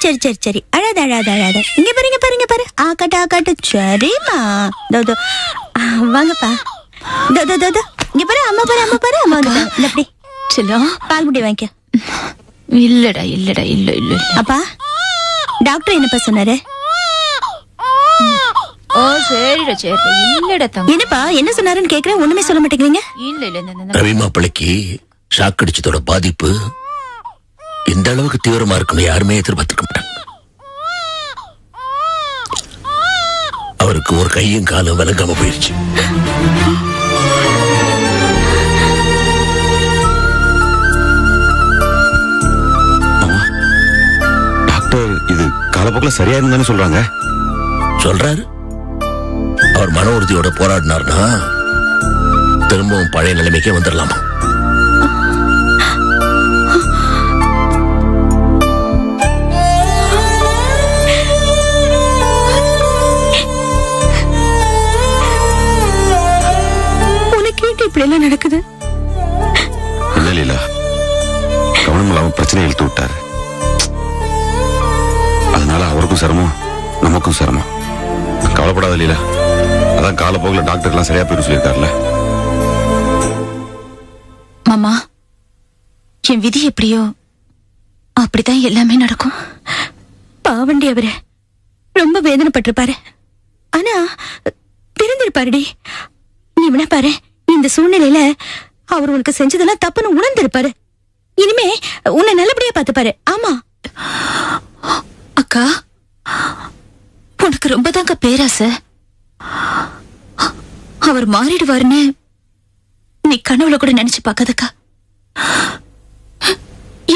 சரி சரி சரி, அழாத அழாத அழாத. இங்க பாருங்க பாருங்க பாரு, ஆக்கட்டு ஆக்கட்டு. சரிம்மா, தோ வாங்கப்பா. தோ இங்க பாரு, அம்மா பாரு அம்மா பாரு, அம்மா வந்துட்டாங்க. இந்த அப்படி செல்லம், பால் முடி வாங்கிக்க. இல்லடா இல்லடா, இல்ல இல்ல. அப்பா, டாக்டர் என்னப்பா சொன்னாரு? ஓ சரிடா சரிடா, இல்லடா தங்க. என்னப்பா என்ன சொன்னாருன்னு கேக்குறேன், ஒண்ணுமே சொல்ல மாட்டேங்கிறீங்க. இல்ல இல்ல. ரவி மாப்பிளைக்கு ஷாக் அடிச்சதோட பாதிப்பு இந்த அளவுக்கு தீவிரமா இருக்குன்னு யாருமே எதிர்பார்த்துக்க மாட்டாங்க. அவருக்கு ஒரு கையும் காலும் விளங்காம போயிருச்சு. டாக்டர் இது காலப்போக்கில் சரியா இருந்தான்னு சொல்றாங்க. சொல்றாரு. அவர் மன உறுதியோட போராடினார்னா திரும்பவும் பழைய நிலைமைக்கே வந்துடலாமா? இப்படி எல்லாம் நடக்குது. இல்ல லீலா, கவனம் இல்லாம பிரச்சனை இழுத்து விட்டாரு. அதனால அவருக்கும் சிரமம், நமக்கும் சிரமம். கவலைப்படாத லீலா, அதான் காலப்போக்கில் டாக்டர் எல்லாம் சரியா போயிடும் சொல்லியிருக்காருல்ல. மாமா, என் விதி எப்படியோ அப்படிதான் எல்லாமே நடக்கும். பாவண்டி அவரு ரொம்ப வேதனைப்பட்டிருப்பாரு. ஆனா தெரிஞ்சிருப்பாருடி. நீ வேணா பாரு, இந்த சூழ்நிலையில அவர் உனக்கு செஞ்சதெல்லாம் தப்புன்னு உணர்ந்திருப்பாரு. இனிமே உன்னை நல்லபடியா பார்த்துப்பாரு. ஆமா அக்கா, உனக்கு ரொம்ப தாங்க பேராசை. அவர் மாறிடுவாருன்னு நீ கனவுல கூட நினைச்சு பார்க்காதக்கா.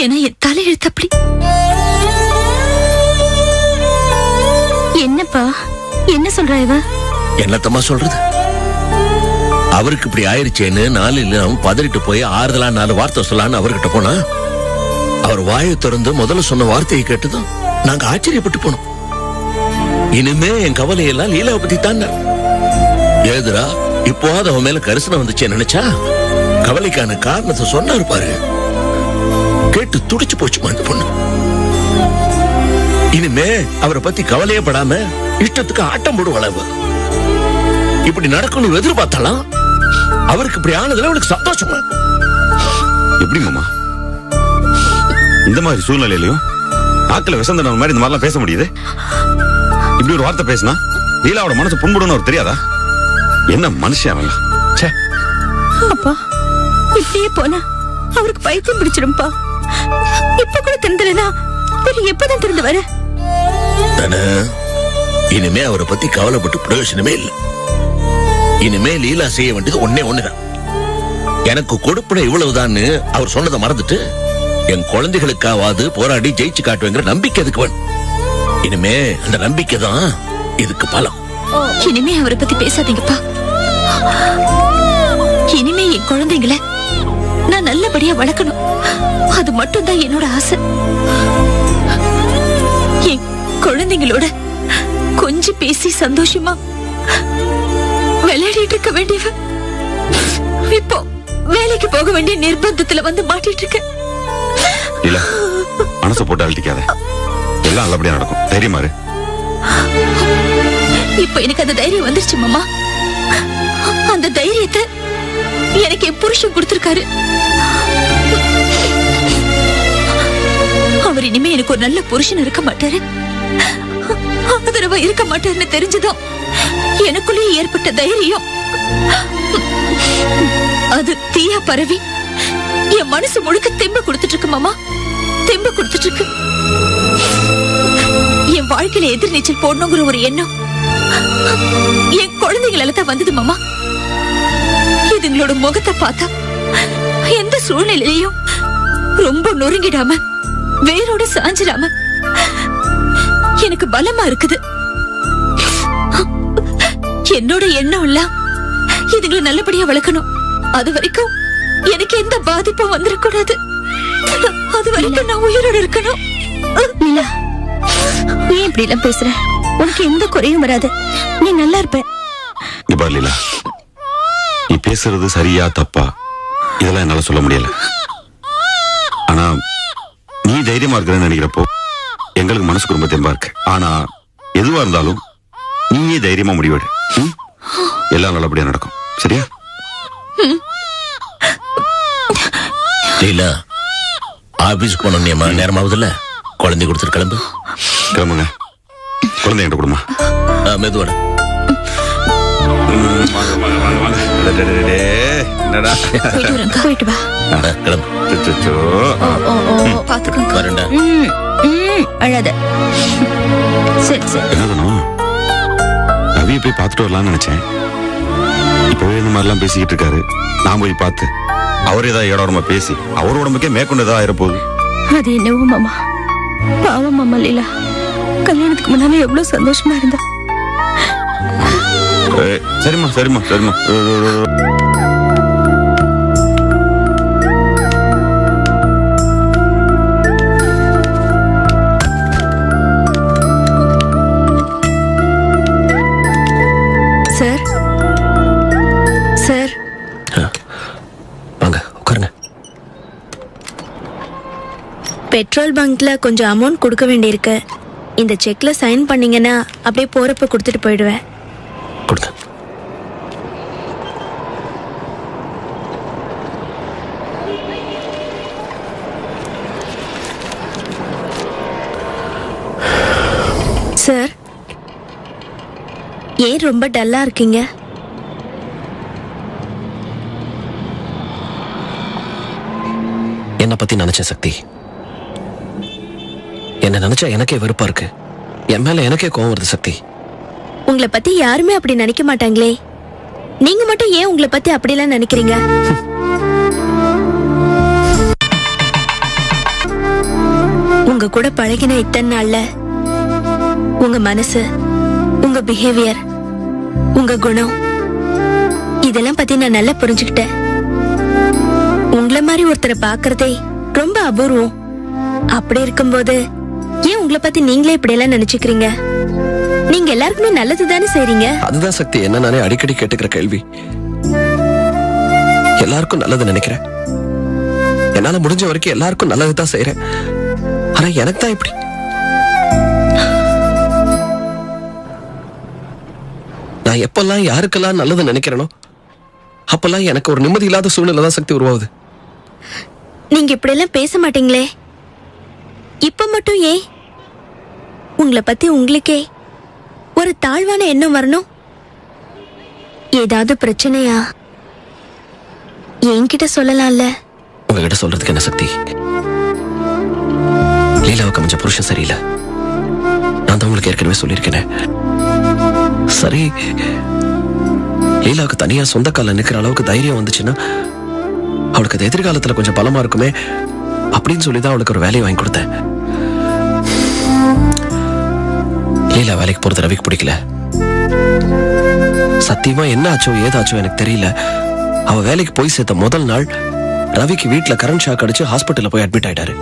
ஏன்னா என் தலையெழுத்து அப்படி. என்னப்பா என்ன சொல்றா இவ? என்னத்தம்மா சொல்றது? அவருக்கு இப்படி ஆயிருச்சேன்னு நாளில் பதறிட்டு போய் ஆறுதலா 4 வார்த்தை சொல்லலான்னு அவர்கிட்ட போனா, அவர் வாயை திறந்து முதல்ல சொன்ன வார்த்தையை கேட்டுதான் நாங்க ஆச்சரியப்பட்டு போனோம். இனிமே என் கவலையெல்லாம் லீலாவை பத்தி தான். ஏதுரா இப்போ அவன் மேல கரிசனம் வந்துச்சே நினைச்சா கவலைக்கான காரணத்தை சொன்னாரு பாரு. கேட்டு துடிச்சு போச்சுமா அந்த பொண்ணு. இனிமே அவரை பத்தி கவலையே படாம இஷ்டத்துக்கு ஆட்டம் போடு வளவு. இப்படி நடக்கணும் எதிர்பார்த்தலாம். அவருக்கு இப்படி ஆனதுல அவனுக்கு சந்தோஷமா. எப்படி மாமா இந்த மாதிரி சூழ்நிலையிலையும் ஆக்களை விசந்தன மாதிரி இந்த மாதிரிலாம் பேச முடியுது? இப்படி ஒரு வார்த்தை பேசினா லீலாவோட மனசு புண்படுன்னு அவர் தெரியாதா? என்ன மனுஷன். அப்பா, இப்படியே போனா அவருக்கு பைத்தியம் பிடிச்சிடும்பா. இப்ப கூட திருந்தலனா எப்பதான் திருந்து வர? இனிமே அவரை பத்தி கவலைப்பட்டு பிரயோஜனமே இல்லை. இனிமே லீலா செய்ய வேண்டியது ஒண்ணுதான். எனக்கு கொடுப்பன இவ்வளவுதான்னு அவர் சொன்னதை மறந்துட்டு என் குழந்தைகளுக்காவது போராடி ஜெயிச்சு காட்டுவேங்கிற நம்பிக்கை எதுக்கு வேணும்? இனிமே அந்த நம்பிக்கை தான் இதுக்கு பலம். இனிமே அவரை பத்தி பேசாதீங்கப்பா. இனிமே என் குழந்தைங்களை நான் நல்லபடியா வளர்க்கணும். அது மட்டும் தான் என்னோட ஆசை. என் குழந்தைங்களோட கொஞ்சம் பேசி சந்தோஷமா விளையாடிட்டு இருக்க வேண்டியவ இப்போ வேலைக்கு போக வேண்டிய நிர்பந்தத்துல வந்து மாட்டிட்டு இருக்க. இல்ல, மனசை போட்டு அழட்டிக்காத. எல்லாம் நல்லபடியா நடக்கும். தைரியமா இரு. இப்ப எனக்கு அந்த தைரியம் வந்துருச்சு மாமா. அந்த தைரியத்தை எனக்கு என் புருஷன் கொடுத்திருக்காரு. அவர் இனிமே எனக்கு ஒரு நல்ல புருஷன் இருக்க மாட்டாரு, ஆதரவா இருக்க மாட்டாருன்னு தெரிஞ்சதும் எனக்குள்ளே ஏற்பட்ட தைரியம் அது தீயா பரவி என் மனசு முழுக்க தெம்பு கொடுத்துட்டு இருக்கு மாமா. தெம்பு கொடுத்துட்டு இருக்கு. என் வாழ்க்கையில எதிர்நீச்சல் போடணுங்கிற ஒரு எண்ணம் என் குழந்தைங்களால தான் வந்தது மாமா. இதுங்களோட முகத்தை பார்த்தா எந்த சூழ்நிலையிலையும் ரொம்ப நொறுங்கிடாம வேரோட சாஞ்சிடாம எனக்கு பலமா இருக்குது. என்னோட எண்ணம் இல்ல இதுங்களை நல்லபடியா வளர்க்கணும். அது வரைக்கும் எனக்கு எந்த பாதிப்பும் வந்துடக்கூடாது. அது வரைக்கும் நான் உயிரோட இருக்கணும். லீலா, நீ இப்படி எல்லாம் பேசுற. உனக்கு எந்த குறையும் வராது. நீ நல்லா இருப்ப. லீலா, நீ பேசுறது சரியா தப்பா இதெல்லாம் என்னால சொல்ல முடியல. ஆனா நீ தைரியமா இருக்கிறன்னு நினைக்கிறப்போ எங்களுக்கு மனசுக்கு ரொம்ப தெம்பா இருக்கு. ஆனா எதுவா இருந்தாலும் நீயே தைரியமா முடிவெடு. எல்லாம் நல்லபடியா நடக்கும். சரியா? லீலா, ஆபீஸ்க்கு போனோம்மா, நேரமாவதுல்ல. குழந்தை கொடுத்துட்டு கிளம்பு. கிளம்புங்க. குழந்தை என்கிட்ட கொடுமா. மெதுவாட. போயிட்டு வா. கிளம்பு. பாத்துக்கோங்க. வரேன்டா. அழாத. சரி சரி. என்னதுனோ ரவியை போய் பார்த்துட்டு வரலாம்னு நினைச்சேன். இப்பவே இந்த மாதிரிலாம் பேசிக்கிட்டு இருக்காரு. நான் போய் பார்த்து அவர் ஏதாவது ஏடோரமா பேசி அவர் உடம்புக்கே மேற்கொண்டு ஏதாவது ஆயிரப்போகுது. அது என்னவோ மாமா, பாவம் மாமா லீலா. கல்யாணத்துக்கு முன்னாலே எவ்வளவு சந்தோஷமா இருந்தா. சரிம்மா சரிம்மா சரிம்மா. சார் சார் வாங்க உட்காருங்க. பெட்ரோல் பங்க்ல கொஞ்சம் அமௌண்ட் கொடுக்க வேண்டியிருக்கு. இந்த செக்ல சைன் பண்ணீங்கன்னா அப்படியே போறப்ப கொடுத்துட்டு போயிடுவேன். கொடுங்க. சார், ஏன் ரொம்ப டல்லா இருக்கீங்க? என்ன பத்தி நினைச்ச சக்தி, என்ன நினைச்சா எனக்கே வெறுப்பா இருக்கு. என் மேல எனக்கே கோவம் வருது சக்தி. உங்களை பத்தி யாருமே அப்படி நினைக்க மாட்டாங்களே, நீங்க மட்டும் ஏன் உங்களை பத்தி அப்படிலாம் நினைக்கிறீங்க? உங்க கூட பழகின இத்தனை நாள்ல உங்க மனசு, உங்க பிஹேவியர், உங்க குணம் இதெல்லாம் பத்தி நான் நல்லா புரிஞ்சுக்கிட்டேன். உங்களை மாதிரி ஒருத்தரை பாக்குறதே ரொம்ப அபூர்வம். அப்படி இருக்கும்போது ஏன் உங்களை பத்தி நீங்களே இப்படி எல்லாம் நினைச்சுக்கிறீங்க? நீங்க எல்லாருக்குமே நல்லது தானே செய்றீங்க. அதுதான் சக்தி, என்ன நானே அடிக்கடி கேட்டுக்கிற கேள்வி. எல்லாருக்கும் நல்லது நினைக்கிறேன், என்னால முடிஞ்ச வரைக்கும் எல்லாருக்கும் நல்லதுதான் செய்யறேன். ஆனா எனக்கு தான் இப்படி. நான் எப்பெல்லாம் யாருக்கெல்லாம் நல்லது நினைக்கிறேனோ அப்பெல்லாம் எனக்கு ஒரு நிம்மதி இல்லாத சூழ்நிலை தான் சக்தி உருவாகுது. நீங்க இப்படி எல்லாம் பேச மாட்டீங்களே, இப்ப மட்டும் ஏன் உங்களை பத்தி உங்களுக்கே ஒரு தாழ்வான எண்ணம் வரணும்? ஏதாவது பிரச்சனையா? என்கிட்ட சொல்லலாம்ல. உங்ககிட்ட சொல்றதுக்கு என்ன சக்தி? லீலாவுக்கு கொஞ்சம் புருஷன் சரியில்லை, நான் தான் உங்களுக்கு ஏற்கனவே சொல்லியிருக்கேன். சரி, லீலாவுக்கு தனியா சொந்த கால நிக்கிற அளவுக்கு தைரியம் வந்துச்சுன்னா அவளுக்கு அது எதிர்காலத்துல கொஞ்சம் பலமா இருக்குமே அப்படின்னு சொல்லிதான் அவளுக்கு ஒரு வேலையை வாங்கி கொடுத்தேன். லீலா வேலைக்கு போறது ரவிக்கு பிடிக்கல. சத்தியமா என்ன ஆச்சோ ஏதாச்சோ எனக்கு தெரியல, அவ வேலைக்கு போய் சேர்த்த முதல் நாள் ரவிக்கு வீட்டுல கரண்ட் ஷாக் அடிச்சு ஹாஸ்பிட்டல்ல போய் அட்மிட் ஆயிட்டாரு.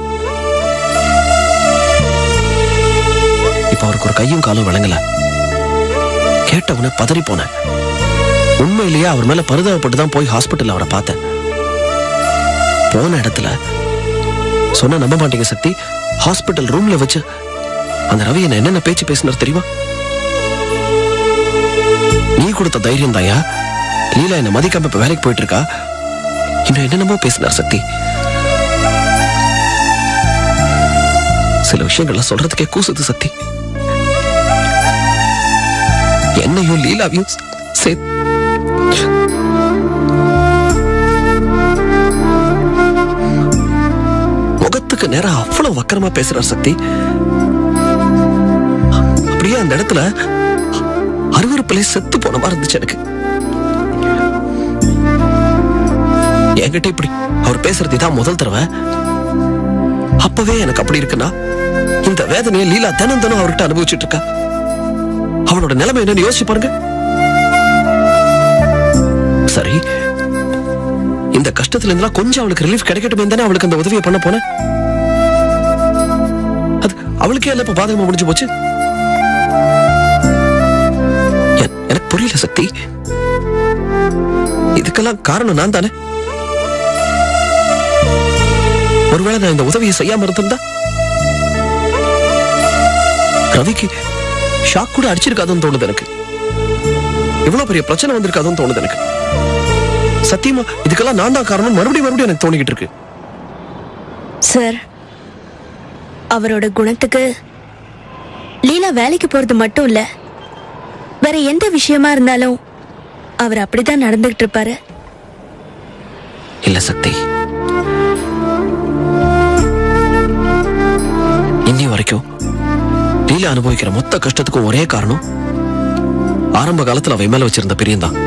இப்ப அவருக்கு ஒரு கையும் காலும் விளங்கல. கேட்டவன பதறி போனேன். உண்மையிலேயே அவர் மேல பரிதாபப்பட்டு தான் போய் ஹாஸ்பிட்டல் அவரை பார்த்தேன். போன இடத்துல சொன்ன நம்ப மாட்டீங்க சக்தி, ஹாஸ்பிட்டல் ரூம்ல வச்சு அந்த ரவி என்ன என்னென்ன பேச்சு பேசினார் தெரியுமா? நீ கொடுத்த தைரியம் தாயா, லீலா என்ன மதிக்காம இப்ப வேலைக்கு போயிட்டு இருக்கா, இன்னும் என்னென்னமோ பேசினார் சக்தி. சில விஷயங்கள்லாம் சொல்றதுக்கே கூசுது சக்தி. என்னையும் லீலாவையும் முகத்துக்கு நேரா அவ்வளவு வக்கரமா பேசுறார் சக்தி. அப்படியே அந்த இடத்துல அருவருப்பிலே செத்து போன மாதிரி இருந்துச்சு எனக்கு. என்கிட்ட இப்படி அவர் பேசுறது தான் முதல் தடவை. அப்பவே எனக்கு அப்படி இருக்குன்னா இந்த வேதனையை லீலா தினம் தினம் அவர்கிட்ட அனுபவிச்சுட்டு இருக்கா. அவளோட நிலைமை என்னன்னு யோசிச்சு பாருங்க. சரி, இந்த கஷ்டத்துல இருந்தா கொஞ்சம் அவளுக்கு ரிலீஃப் கிடைக்கட்டுமே தானே அவளுக்கு அந்த உதவியை பண்ண போன. அது அவளுக்கே இல்ல இப்ப பாதகமா முடிஞ்சு போச்சு. எனக்கு புரியல சக்தி, இதுக்கெல்லாம் காரணம் நான் தானே. ஒருவேளை நான் இந்த உதவியை செய்யாம இருந்திருந்தா ரவிக்கு ஷாக் கூட அடிச்சிருக்காதுன்னு தோணுது எனக்கு. இவ்வளவு பெரிய பிரச்சனை வந்திருக்காதுன்னு தோணுது எனக்கு. சத்தியமா இதுக்கெல்லாம் நான் தான் காரணம் மறுபடியும் எனக்கு தோணிக்கிட்டு இருக்கு. சார், அவரோட குணத்துக்கு லீலா வேலைக்கு போறது மட்டும் இல்ல, வேற எந்த விஷயமா இருந்தாலும் அவர் அப்படிதான் நடந்துகிட்டு இருப்பாரு. இல்ல சக்தி, இன்னி வரைக்கும் லீலா அனுபவிக்கிற மொத்த கஷ்டத்துக்கும் ஒரே காரணம் ஆரம்ப காலத்துல அவ மேல வச்சிருந்த பிரியம்தான்.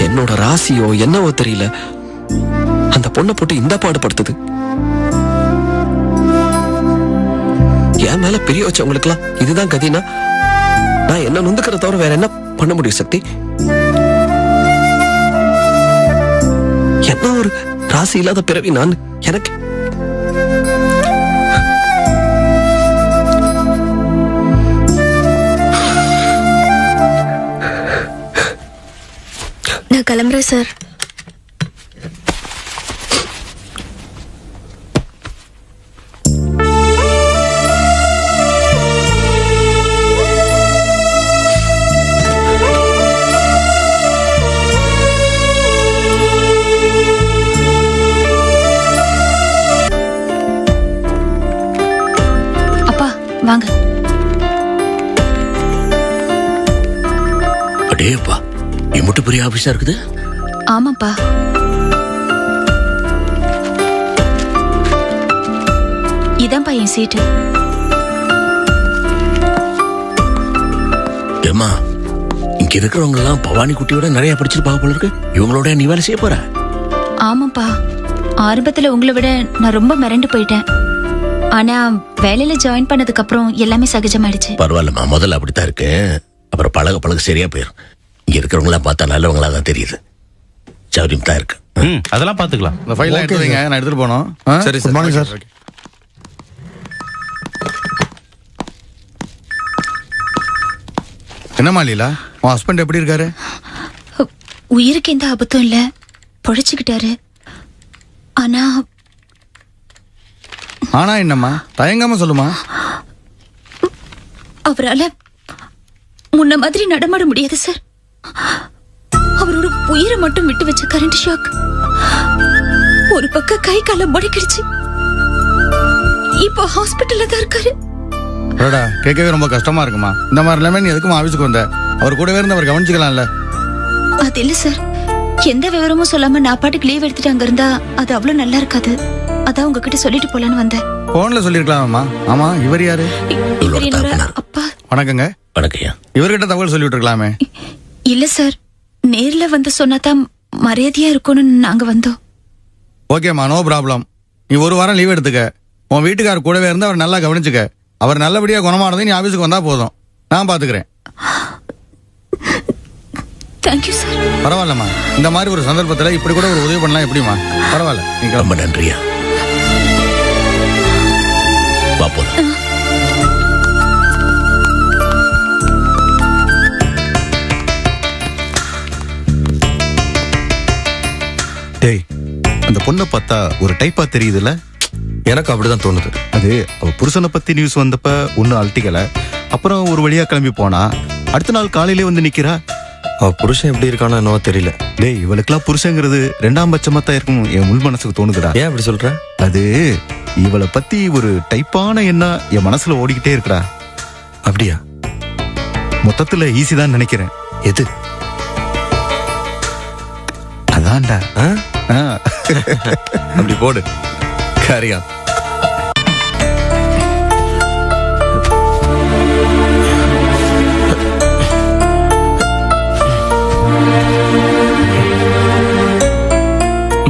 என்னோட ராசியோ என்னவோ தெரியல, அந்த பொண்ணை போட்டு இந்த பாடுபடுத்துது. என் மேல பிரிய வச்சவங்களுக்குலாம் இதுதான் கதினா நான் என்ன நொந்துக்கிறத தவிர வேற என்ன பண்ண முடியும் சக்தி? என்ன ஒரு ராசி இல்லாத பிறவி நான். எனக்கு நான் கிளம்புறேன் சார். வாங்க. அடேப்பா, இம்மட்டு பெரிய ஆபீஸா இருக்குது. ஆமாப்பா. இதான்ப்பா என் சீட்டு. ஏமா, இங்க இருக்கிறவங்க எல்லாம் பவானி குட்டியோட நிறைய படிச்சிருப்பாங்க போல இருக்கு. இவங்களோட நீ வேலை செய்ய போற? ஆமாப்பா, ஆரம்பத்துல உங்களை விட நான் ரொம்ப மிரண்டு போயிட்டேன். ஆனா வேலையில ஜாயின் பண்ணதுக்கு அப்புறம் எல்லாமே சகஜமாயிடுச்சு. பரவாயில்லம்மா, முதல்ல அப்படித்தான் இருக்கு. அப்புறம் பழக பழக சரியா போயிரும். இங்க இருக்கிறவங்க எல்லாம் பார்த்தா நல்லவங்களா தான் தெரியுது. சௌரியம் தான் இருக்கு. அதெல்லாம் பாத்துக்கலாம். இந்த ஃபைல் எடுத்து வைங்க, நான் எடுத்துட்டு போனோம். சரி சார். Morning sir. என்னம்மா லீலா, உன் ஹஸ்பண்ட் எப்படி இருக்காரு? உயிருக்கு எந்த ஆபத்தும் இல்ல, பொழைச்சுக்கிட்டாரு. ஆனா என்னம்மா, தயங்காம சொல்லுமா. அவரால முன்ன மாதிரி நடமாட முடியாது சார். அவரோட உயிரை மட்டும் விட்டு வச்ச கரண்ட் ஷாக் ஒரு பக்கம் கை கால முடக்கிடுச்சு. இப்போ ஹாஸ்பிட்டல்ல தான் இருக்காரு. கேட்கவே ரொம்ப கஷ்டமா இருக்குமா. இந்த மாதிரி இல்லாம நீ எதுக்குமா ஆபீஸுக்கு வந்த? அவர் கூடவே இருந்து அவர் கவனிச்சுக்கலாம்ல. அது இல்ல சார், எந்த விவரமும் சொல்லாம நான் பாட்டுக்கு லீவ் எடுத்துட்டு அங்க இருந்தா அது அவ்வளவு நல்லா இருக்காது. அதான் உங்ககிட்ட சொல்லிட்டு போலான்னு வந்தேன். போன்ல சொல்லிருக்கலாமா. ஆமா, இவர் யாரு? இவர் என்னோட அப்பா. வணக்கங்க. வணக்கம். இவர்கிட்ட தகவல் சொல்லிட்டு இருக்கலாமே. இல்ல சார், நேர்ல வந்து சொன்னாதான் மரியாதையா இருக்கும்னு நாங்க வந்தோம். ஓகேம்மா, நோ ப்ராப்ளம். நீ ஒரு வாரம் லீவ் எடுத்துக்க. உன் வீட்டுக்காரர் கூடவே இருந்து அவர் நல்லா கவனிச்சுக்க. அவர் நல்லபடியா குணமானது நீ ஆபீஸுக்கு வந்தா போதும், நான் பாத்துக்கிறேன். Thank you sir. பரவாயில்லம்மா, இந்த மாதிரி ஒரு சந்தர்ப்பத்துல இப்படி கூட ஒரு உதவி பண்ணலாம் எப்படிமா? பரவாயில்ல, நீங்க ரொம்ப நன்றியா. போலாம். டேய், அந்த பொண்ணை பார்த்தா ஒரு டைப்பா தெரியுதுல்ல? எனக்கு அப்படிதான் தோணுது. அது அவ புருஷனை பத்தி நியூஸ் வந்தப்ப ஒன்னும் அழட்டிக்கல. அப்புறம் ஒரு வழியா கிளம்பி போனா அடுத்த நாள் காலையிலே வந்து நிக்கிறா. அவ புருஷன் எப்படி இருக்கானோ என்னவோ தெரியல. டேய், இவளுக்கெல்லாம் புருஷங்கிறது 2ஆம் பட்சமா தான் இருக்கும் என் உள் மனசுக்கு தோணுதுடா. ஏன் அப்படி சொல்ற? அது இவளை பத்தி ஒரு டைப்பான எண்ணம் என் மனசுல ஓடிக்கிட்டே இருக்குடா. அப்படியா? மொத்தத்துல ஈஸி தான் நினைக்கிறேன். எது? அதான்டா. அப்படி போடு. காரியா.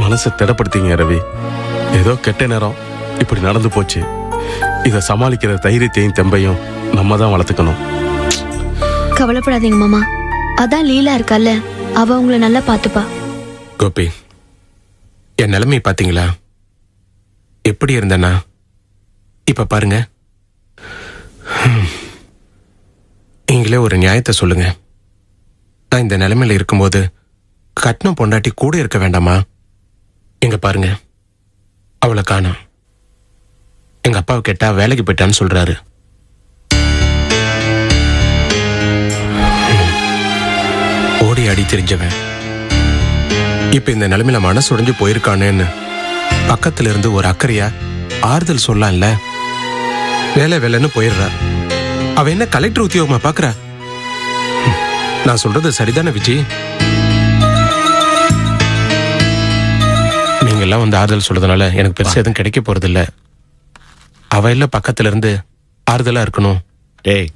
மனசை திடப்படுத்திங்க ரவி. ஏதோ கெட்ட நேரம் இப்படி நடந்து போச்சு. இதை சமாளிக்கிற தைரியத்தையும் தெம்பையும் நம்ம தான் வளர்த்துக்கணும். கவலைப்படாதீங்க மாமா, அதான் லீலா இருக்கால, அவ உங்களை நல்லா பாத்துப்பா. கோபி, என் நிலைமை பாத்தீங்களா? எப்படி இருந்தேன்னா இப்ப பாருங்க. நீங்களே ஒரு நியாயத்தை சொல்லுங்க. நான் இந்த நிலைமையில இருக்கும்போது கட்னம் பொண்டாட்டி கூட இருக்க வேண்டாமா? எங்க பாருங்க, அவளை காணோம். எங்க அப்பாவை கேட்டா வேலைக்கு போயிட்டான்னு சொல்றாரு. ஓடி ஆடி தெரிஞ்சவன் இப்ப இந்த நிலைமையில மனசு உடைஞ்சு போயிருக்கானேன்னு பக்கத்துல இருந்து ஒரு அக்கறையா ஆறுதல் சொல்லலாம்ல. வேலை வேலைன்னு போயிடுறா. அவ என்ன கலெக்டர் உத்தியோகமா பாக்குறா? நான் சொல்றது சரிதானே விஜய்? நீங்க எல்லாம் வந்து ஆறுதல் சொல்றதுனால எனக்கு பெருசா எதுவும் கிடைக்க போறது இல்ல. அவ இல்ல பக்கத்துல இருந்து ஆறுதலா இருக்கணும். டேய்,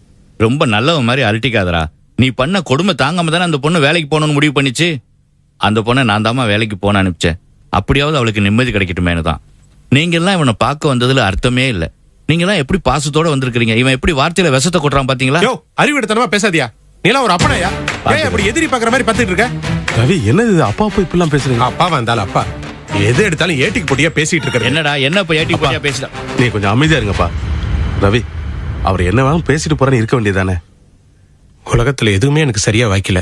ரொம்ப நல்லவன் மாதிரி அலட்டிக்காதரா. நீ பண்ண கொடுமை தாங்காம தானே அந்த பொண்ணு வேலைக்கு போகணும்னு முடிவு பண்ணிச்சு. அந்த பொண்ணை நான் தாமா வேலைக்கு போன அனுப்பிச்சேன். அப்படியாவது அவளுக்கு நிம்மதி கிடைக்கட்டுமேனு தான். நீங்க எல்லாம் இவனை பார்க்க வந்ததுல அர்த்தமே இல்ல. நீங்க எல்லாம் எப்படி பாசத்தோட வந்திருக்கீங்க. இவன் எப்படி வார்த்தையில விஷத்தை கொட்டுறான் பாத்தீங்களா? அறிவிடத்தனமா பேசாதியா. நீ எல்லாம் ஒரு அப்பனையா? அப்படி எதிரி பாக்குற மாதிரி பார்த்துட்டு இருக்க. ரவி என்னது அப்பா அப்பா இப்பெல்லாம் பேசுறீங்க? அப்பா வந்தாலும் அப்பா எது எடுத்தாலும் ஏட்டிக்கு போட்டியா பேசிட்டு இருக்க. என்னடா என்ன இப்ப ஏட்டிக்கு போட்டியா பேசல? நீ கொஞ்சம் அமைதியா இருங்கப்பா. ரவி அவர் என்ன வேணும் பேசிட்டு போறான்னு இருக்க வேண்டியதானே? உலகத்துல எதுவுமே எனக்கு சரியா வாய்க்கல.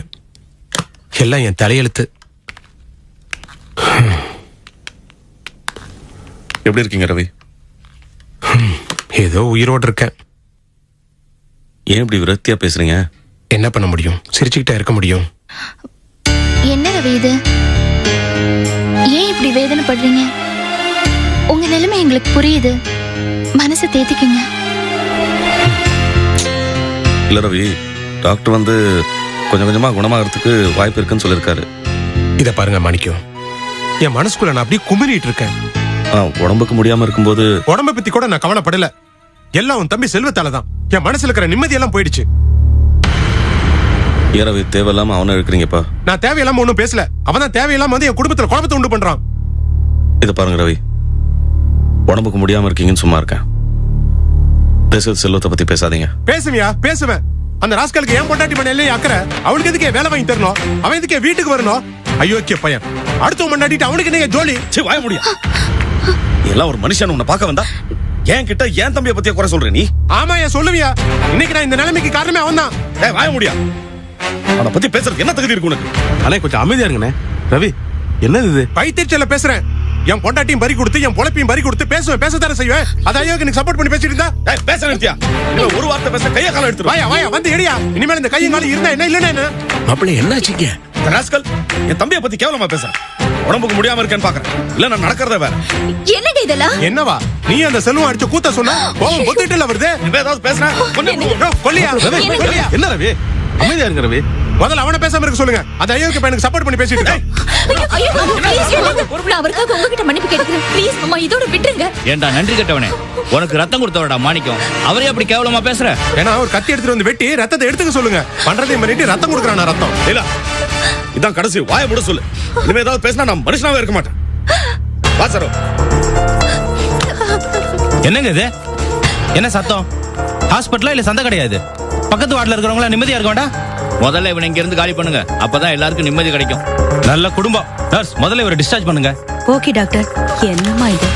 எல்லாம் என் தலையெழுத்து. எப்படி இருக்கீங்க ரவி? ஏதோ உயிரோடு இருக்கேன். ஏன் இப்படி விரக்தியா பேசுறீங்க? என்ன பண்ண முடியும்? சிரிச்சுக்கிட்டே இருக்க முடியும். என்ன ரவி இது? ஏன் இப்படி வேதனைப்படுறீங்க? உங்க நிலைமை எங்களுக்கு புரியுது. மனசை தேத்திக்குங்க. இல்ல ரவி, டாக்டர் வந்து கொஞ்சம் கொஞ்சமா குணமாகறதுக்கு வாய்ப்பு இருக்குன்னு சொல்லியிருக்காரு. இத பாருங்க மாணிக்கம், என் மனசுக்குள்ள நான் அப்படியே குமிறிட்டு இருக்கேன். உடம்புக்கு முடியாம இருக்கும்போது உடம்ப பத்தி கூட நான் கவலைப்படல. எல்லாம் உன் தம்பி செல்வத்தாலதான் என் மனசுல இருக்கிற நிம்மதி எல்லாம் போயிடுச்சு. ஏன் ரவி தேவையில்லாம அவனை இருக்கிறீங்கப்பா? நான் தேவையில்லாம ஒண்ணும் பேசல. அவன் தான் தேவையில்லாம வந்து என் குடும்பத்துல குழப்பத்தை உண்டு பண்றான். இத பாருங்க ரவி, உடம்புக்கு முடியாம இருக்கீங்கன்னு சும்மா இருக்கேன். செல்வத்தை பத்தி பேசாதீங்க. பேசுவியா? பேசுவேன். அந்த ராஸ்கலுக்கு ஏன் பொண்டாட்டி பண்ண இல்லையா அக்கறை? அவனுக்கு எதுக்கே வேலை வாங்கி தரணும்? அவன் எதுக்கே வீட்டுக்கு வரணும்? அயோக்கிய பையன். அடுத்த பொண்டாட்டிட்டு அவனுக்கு என்ன ஜோலி? வாய முடியும். எல்லாம் ஒரு மனுஷன் உன்னை பார்க்க வந்தா ஏன் கிட்ட ஏன் தம்பியை பத்திய குறை சொல்ற நீ? ஆமா, ஏன் சொல்லுவியா? இன்னைக்கு நான் இந்த நிலைமைக்கு காரணமே அவன் தான். வாய முடியா? அவனை பத்தி பேசுறதுக்கு என்ன தகுதி இருக்கு உனக்கு? அண்ணே கொஞ்சம் அமைதியா இருங்கண்ணே. ரவி என்னது இது? பைத்தியச்சல பேசுறேன். என் பொண்டாட்டியும் பறி கொடுத்து என் பொழப்பையும் பறி கொடுத்து பேசத்தானே செய்வேன். அதையோ எனக்கு சப்போர்ட் பண்ணி பேசிட்டு இருந்தா பேச நிறுத்தியா? ஒரு வார்த்தை பேச கைய காலம் எடுத்து வாயா வந்து எடியா. இனிமேல் இந்த கையும் காலம் இருந்தா என்ன இல்லன்னா என்ன? அப்படி என்னாச்சுங்க? ராஸ்கல் என் தம்பியை பத்தி கேவலமா பேசுறேன். உடம்புக்கு முடியாம இருக்கேன்னு பாக்குறேன். இல்ல நான் நடக்கிறத வேற. என்னங்க இதெல்லாம்? என்னவா நீ அந்த செல்வம் அடிச்சு கூத்த சொன்னா கோவம் பொத்துட்டு வருது. நீ ஏதாவது பேசுறேன் கொல்லியா? என்ன ரவி அமைதியா இருங்க ரவி. முதல்ல அவனை பேசாம இருக்க சொல்லுங்க. அந்த ஐயோக்கு பையனுக்கு சப்போர்ட் பண்ணி பேசிட்டு இருக்கேன். அவருக்காக உங்ககிட்ட மன்னிப்பு கேட்கிறேன். ப்ளீஸ் மாமா, இதோட விட்டுருங்க. ஏண்டா நன்றி கட்டவனே, உனக்கு ரத்தம் கொடுத்தவடா மாணிக்கம். அவரே அப்படி கேவலமா பேசுற? ஏன்னா ஒரு கத்தி எடுத்துட்டு வந்து வெட்டி ரத்தத்தை எடுத்துக்க சொல்லுங்க. பண்றதையும் பண்ணிட்டு ரத்தம் கொடுக்குறானா ரத்தம்? இல்ல இதான் கடைசி. வாய முட சொல்லு. இனிமே ஏதாவது பேசினா நான் மனுஷனாவே இருக்க மாட்டேன். பாசரோ என்னங்க இது? என்ன சத்தம்? ஹாஸ்பிட்டலா இல்ல சந்தை கிடையாது? பக்கத்து வார்டுல இருக்கிறவங்கள நிம்மதியா இருக்க வேண்டாம். முதல்ல இவனை இங்க இருந்து காலி பண்ணுங்க. அப்பதான் எல்லாருக்கும் நிம்மதி கிடைக்கும். நல்ல குடும்பம். நர்ஸ், முதல்ல இவரை டிஸ்சார்ஜ் பண்ணுங்க. Okay doctor. என்னம்மா இது?